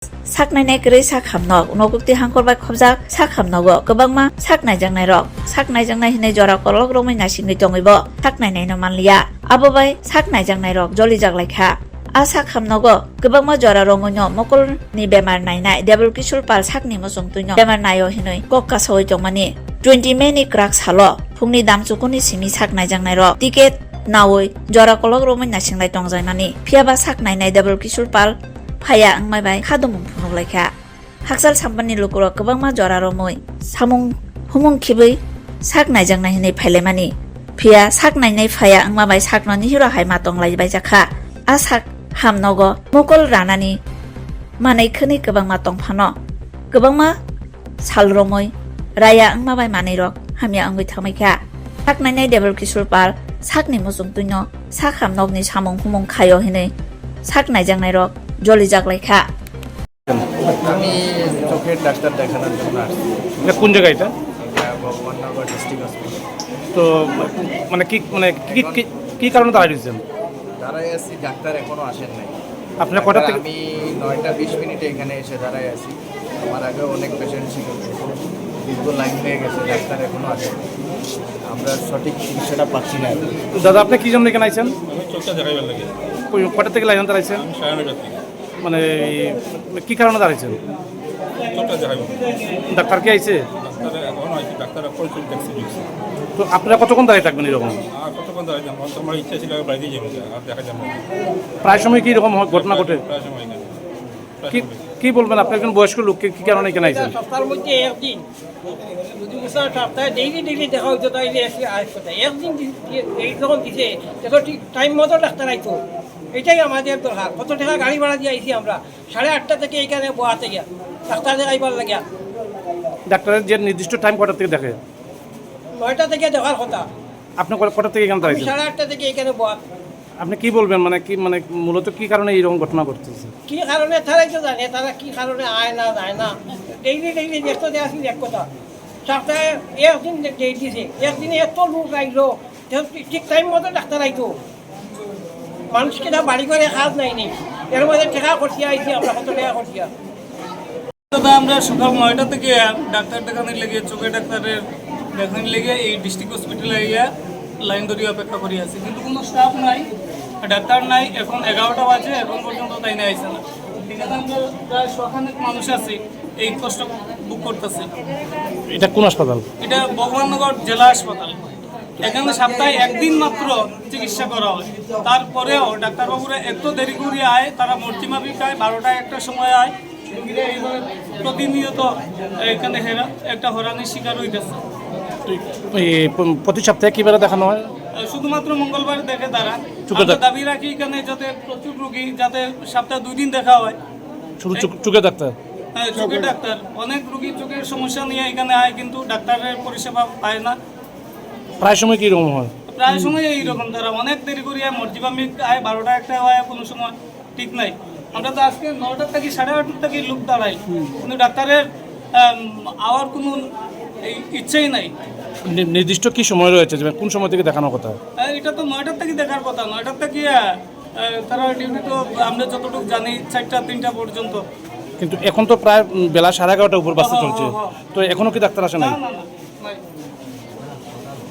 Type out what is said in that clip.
saknainai kwrwi sakhamnog nokukti hangkorbai khobjak sakhamnogo kwbangma saknaijaknai rok saknaijaknai hinui jora kolok romoi nasingui tongibo saknainai no manliya abo bai saknaijaknai rok jolijak laikha a sakhamnogo kwbangma jora romoino mokol ni bemar nainai Devil Kishore Pal sakni mosong tuino bemar naio hinui kokka soi tongmani 20 May ni krak salo phungni damchukuni simi saknaijaknai rok ticket nawoi jora kolok romoi nasinglai tongjaimani phiaba saknainai Devil Kishore Pal phaya angmai bai khadumung phunuk laikha haksal sampani lukuro kwbangma jora romoi samung humung khibui saknaijaknai hinui phailaimani phia saknainai phaya angma bai saknoni hiro haima tonglai bai jakha a sak hamnogo mokol ranani manai khani kwbangma tongphano kwbangma salromoi raya angma bai manai rok hamya angui thamaikha saknainai Devil Kishore Pal sakni musung tuino sak hamnokni samung humung khayo hinui saknaijaknai rok jolijak laikha আমি চোখের doctor দেখানোর জন্য আসছি। এটা কোন জায়গা এটা? এটা ভগবাননগর ডিস্ট্রিক্ট হসপিটাল। তো মানে কি কারণে দাঁড়িয়ে দিয়েছেন? দাঁড়াই আছি, ডাক্তার এখনো আসেন নাই। আপনার কটা থেকে? আমি 9:20 এখানে এসে দাঁড়াই আছি। আমার আগে অনেক পেশেন্ট ছিল, দীর্ঘ লাইন হয়ে গেছে, ডাক্তার এখনো আসেন। আমরা সঠিক চিকিৎসাটা পাচ্ছি না। দাদা আপনি কি জন্য এখানে আইছেন? আমি চোখটা দেখাইবার লাগে কটা থেকে লাইন দাঁড়াইছেন? আমি 9:30 থেকে মানে কি কারণে দাঁড়াইছেন? চোখটা দেখাইবার ডাক্তার কি আইছে? ডাক্তার এখন হয়তো ডাক্তার পরিচয় দেখছি দেখছি তো আপনারা কতক্ষণ দাঁড়িয়ে থাকবেন এরকম? আর কতক্ষণ দাঁড়াই যাবো, তোমার ইচ্ছা ছিল বাইরে যাবো, আর দেখা যাবে না। প্রায় সময় কি এরকম ঘটনা ঘটে? প্রায় সময় এখানে কি বলবেন? আপনি একজন বয়স্ক লোক, কি কারণে এখানে আইছেন? সপ্তাহের মধ্যে একদিন যদি বছর সপ্তাহে ডেইলি দেখা হইতো, তাইলে একদিন এই যখন দিছে তখন ঠিক টাইম মতো ডাক্তার আইতো। এটাই আমাদের দরকার। কত টাকা গাড়ি ভাড়া দিয়ে আইছি আমরা 8:30 থেকে এখানে বোয়াতে গিয়া ডাক্তার দেখাইবার লাগিয়া। ডাক্তারের যে নির্দিষ্ট টাইম কটা থেকে দেখে? 9টা থেকে দেখার কথা, আপনি কটা থেকে এখানে দাঁড়াইছেন? 8:30 থেকে এখানে বোয়া। আপনি কি বলবেন? মানে মূলত কি কারণে এইরকম ঘটনা ঘটতেছে? কি কারণে তারাই তো জানে, তারা কি কারণে আয় না যায় না। ডেইলি দেখতে দেওয়া আসি এক কথা। সপ্তাহে একদিন ডেট দিছে, একদিনে এত লোক আইলো, ঠিক টাইম মতো ডাক্তার আইতো। মানুষকে না বাড়ি করে কাজ নাই নি, এর মধ্যে টাকা খরচিয়া আইছি আমরা, কত টাকা খরচিয়া। দাদা আমরা সকাল 9টা থেকে ডাক্তার দেখানোর লেগে, চোখের ডাক্তারের দেখানোর লেগে এই ডিস্ট্রিক্ট হসপিটালে গিয়ে লাইন ধরে অপেক্ষা করে আছি, কিন্তু কোনো স্টাফ নাই, ডাক্তার নাই। এখন 11টা বাজে, এখন পর্যন্ত তাই না আইসে না। এখানে আমরা প্রায় 100 মানুষ আছি, এই কষ্ট বুক করতেছে। এটা কোন হাসপাতাল? এটা ভগবাননগর জেলা হাসপাতাল। এখানে সপ্তাহে একদিন মাত্র চিকিৎসা করা হয়, তারপরেও ডাক্তারবাবুরা এত দেরি করে আয়, তারা মর্তিমাফিক আয়, 12টা একটা সময় আয়। এইভাবে প্রতিনিয়ত এখানে একটা হরানির শিকার হইতেছে। প্রতি সপ্তাহে কি বেলা দেখানো হয়? শুধুমাত্র মঙ্গলবার দেখে তারা। চোখের আমরা দাবি রাখি এখানে যাতে প্রচুর রোগী, যাতে সপ্তাহে 2 দিন দেখা হয়। শুধু চোখের ডাক্তার? হ্যাঁ, চোখের ডাক্তার। অনেক রোগী চোখের সমস্যা নিয়ে এখানে আয়, কিন্তু ডাক্তারের পরিষেবা পায় না। প্রায় সময় কি রকম হয়? প্রায় সময় এইরকম, তারা অনেক দেরি করে আয়, মর্জিবামিক আয়, 12টা একটা হয়, কোনো সময় ঠিক নাই। আমরা তো আজকে 9টা থেকে 8:30 থেকে লোক দাঁড়াই, কিন্তু ডাক্তারের আওয়ার কোনো ইচ্ছেই নাই। নির্দিষ্ট কি সময় রয়েছে, কোন সময় থেকে দেখানোর কথা? এটা তো 9টা থেকে দেখার কথা। 9টা থেকে তারা ডিউটি তো আমরা যতটুকু জানি 4টা 3টা পর্যন্ত। কিন্তু এখন তো প্রায় বেলা 11:30 উপর বাজতে চলছে, তো এখনো কি ডাক্তার আসে নাই? না না